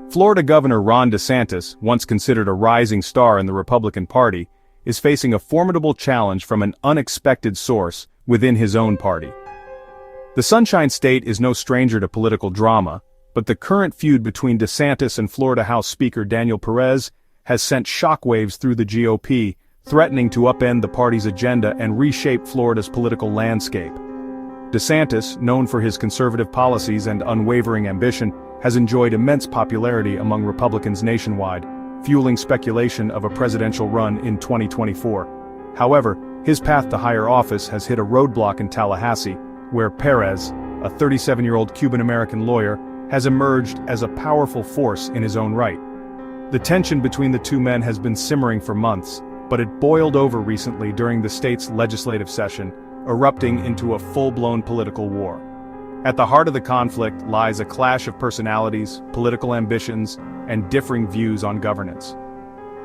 Florida Governor Ron DeSantis, once considered a rising star in the Republican Party, is facing a formidable challenge from an unexpected source within his own party. The Sunshine State is no stranger to political drama, but the current feud between DeSantis and Florida House Speaker Daniel Perez has sent shockwaves through the GOP, threatening to upend the party's agenda and reshape Florida's political landscape. DeSantis, known for his conservative policies and unwavering ambition, has enjoyed immense popularity among Republicans nationwide, fueling speculation of a presidential run in 2024. However, his path to higher office has hit a roadblock in Tallahassee, where Perez, a 37-year-old Cuban-American lawyer, has emerged as a powerful force in his own right. The tension between the two men has been simmering for months, but it boiled over recently during the state's legislative session, erupting into a full-blown political war. At the heart of the conflict lies a clash of personalities, political ambitions, and differing views on governance.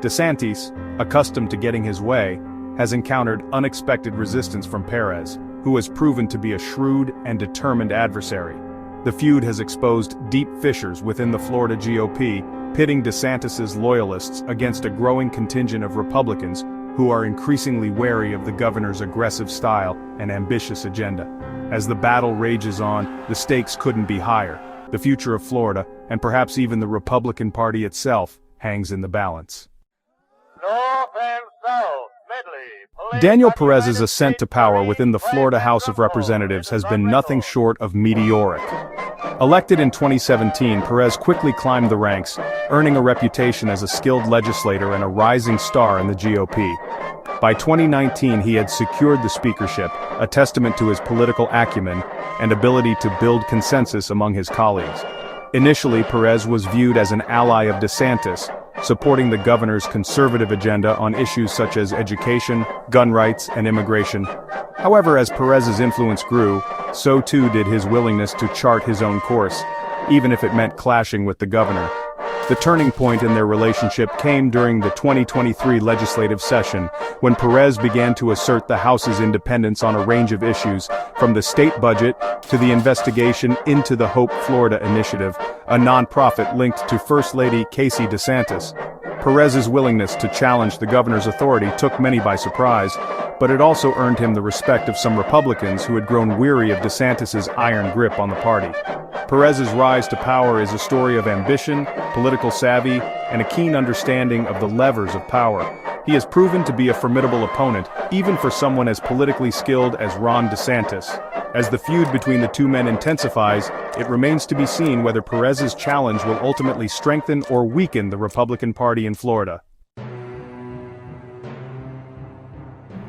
DeSantis, accustomed to getting his way, has encountered unexpected resistance from Perez, who has proven to be a shrewd and determined adversary. The feud has exposed deep fissures within the Florida GOP, pitting DeSantis's loyalists against a growing contingent of Republicans who are increasingly wary of the governor's aggressive style and ambitious agenda. As the battle rages on, the stakes couldn't be higher. The future of Florida, and perhaps even the Republican Party itself, hangs in the balance. North and South, Medley, Daniel Perez's ascent to power within the Florida House of Representatives has been nothing short of meteoric. Elected in 2017, Perez quickly climbed the ranks, earning a reputation as a skilled legislator and a rising star in the GOP. By 2019, he had secured the speakership, a testament to his political acumen and ability to build consensus among his colleagues. Initially, Perez was viewed as an ally of DeSantis, supporting the governor's conservative agenda on issues such as education, gun rights, and immigration. However, as Perez's influence grew, so too did his willingness to chart his own course, even if it meant clashing with the governor. The turning point in their relationship came during the 2023 legislative session, when Perez began to assert the House's independence on a range of issues, from the state budget to the investigation into the Hope Florida Initiative, a nonprofit linked to First Lady Casey DeSantis. Perez's willingness to challenge the governor's authority took many by surprise, but it also earned him the respect of some Republicans who had grown weary of DeSantis's iron grip on the party. Perez's rise to power is a story of ambition, political savvy, and a keen understanding of the levers of power. He has proven to be a formidable opponent, even for someone as politically skilled as Ron DeSantis. As the feud between the two men intensifies, it remains to be seen whether Perez's challenge will ultimately strengthen or weaken the Republican Party in Florida.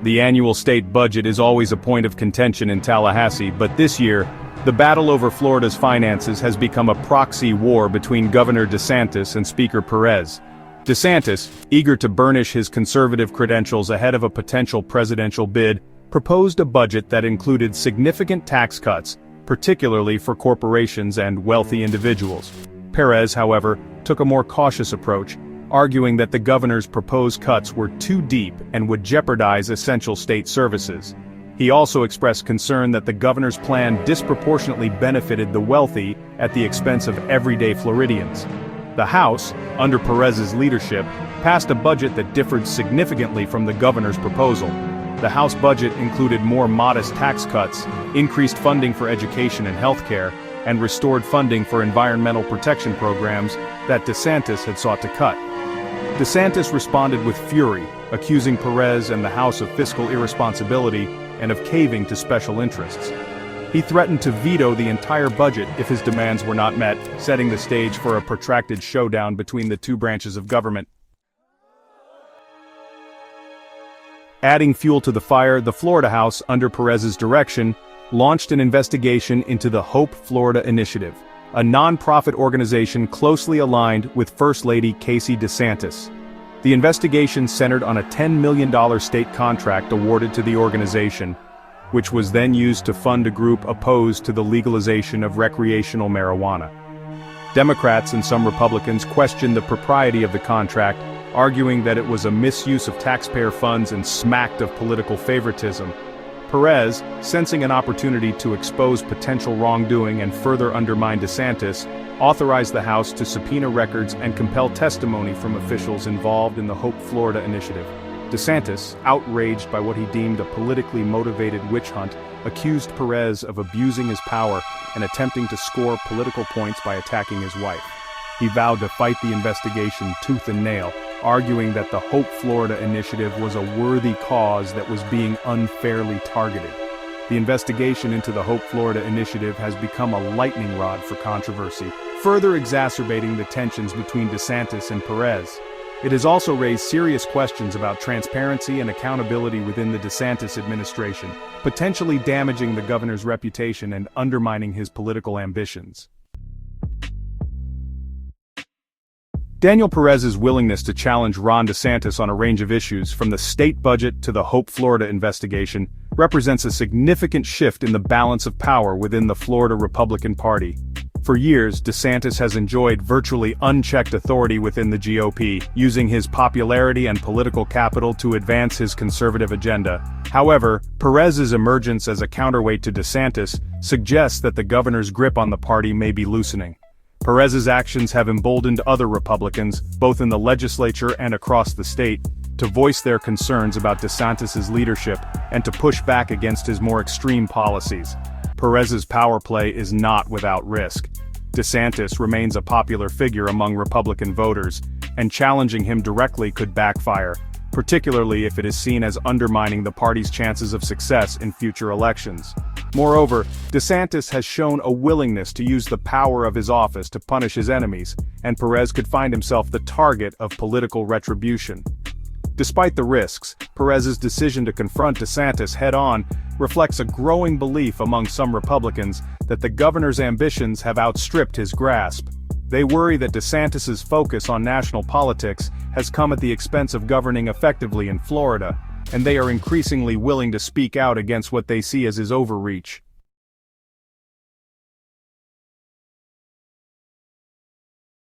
The annual state budget is always a point of contention in Tallahassee, but this year, the battle over Florida's finances has become a proxy war between Governor DeSantis and Speaker Perez. DeSantis, eager to burnish his conservative credentials ahead of a potential presidential bid, proposed a budget that included significant tax cuts, particularly for corporations and wealthy individuals. Perez, however, took a more cautious approach, arguing that the governor's proposed cuts were too deep and would jeopardize essential state services. He also expressed concern that the governor's plan disproportionately benefited the wealthy at the expense of everyday Floridians. The House, under Perez's leadership, passed a budget that differed significantly from the governor's proposal. The House budget included more modest tax cuts, increased funding for education and healthcare, and restored funding for environmental protection programs that DeSantis had sought to cut. DeSantis responded with fury, accusing Perez and the House of fiscal irresponsibility and of caving to special interests. He threatened to veto the entire budget if his demands were not met, setting the stage for a protracted showdown between the two branches of government. Adding fuel to the fire, the Florida House, under Perez's direction, launched an investigation into the Hope Florida Initiative, a non-profit organization closely aligned with First Lady Casey DeSantis. The investigation centered on a $10 million state contract awarded to the organization, which was then used to fund a group opposed to the legalization of recreational marijuana. Democrats and some Republicans questioned the propriety of the contract, arguing that it was a misuse of taxpayer funds and smacked of political favoritism. Perez, sensing an opportunity to expose potential wrongdoing and further undermine DeSantis, authorized the House to subpoena records and compel testimony from officials involved in the Hope Florida initiative. DeSantis, outraged by what he deemed a politically motivated witch hunt, accused Perez of abusing his power and attempting to score political points by attacking his wife. He vowed to fight the investigation tooth and nail, arguing that the Hope Florida initiative was a worthy cause that was being unfairly targeted. The investigation into the Hope Florida initiative has become a lightning rod for controversy, further exacerbating the tensions between DeSantis and Perez. It has also raised serious questions about transparency and accountability within the DeSantis administration, potentially damaging the governor's reputation and undermining his political ambitions. Daniel Perez's willingness to challenge Ron DeSantis on a range of issues, from the state budget to the Hope Florida investigation, represents a significant shift in the balance of power within the Florida Republican Party. For years, DeSantis has enjoyed virtually unchecked authority within the GOP, using his popularity and political capital to advance his conservative agenda. However, Perez's emergence as a counterweight to DeSantis suggests that the governor's grip on the party may be loosening. Perez's actions have emboldened other Republicans, both in the legislature and across the state, to voice their concerns about DeSantis's leadership and to push back against his more extreme policies. Perez's power play is not without risk. DeSantis remains a popular figure among Republican voters, and challenging him directly could backfire, particularly if it is seen as undermining the party's chances of success in future elections. Moreover, DeSantis has shown a willingness to use the power of his office to punish his enemies, and Perez could find himself the target of political retribution. Despite the risks, Perez's decision to confront DeSantis head-on reflects a growing belief among some Republicans that the governor's ambitions have outstripped his grasp. They worry that DeSantis's focus on national politics has come at the expense of governing effectively in Florida, and they are increasingly willing to speak out against what they see as his overreach.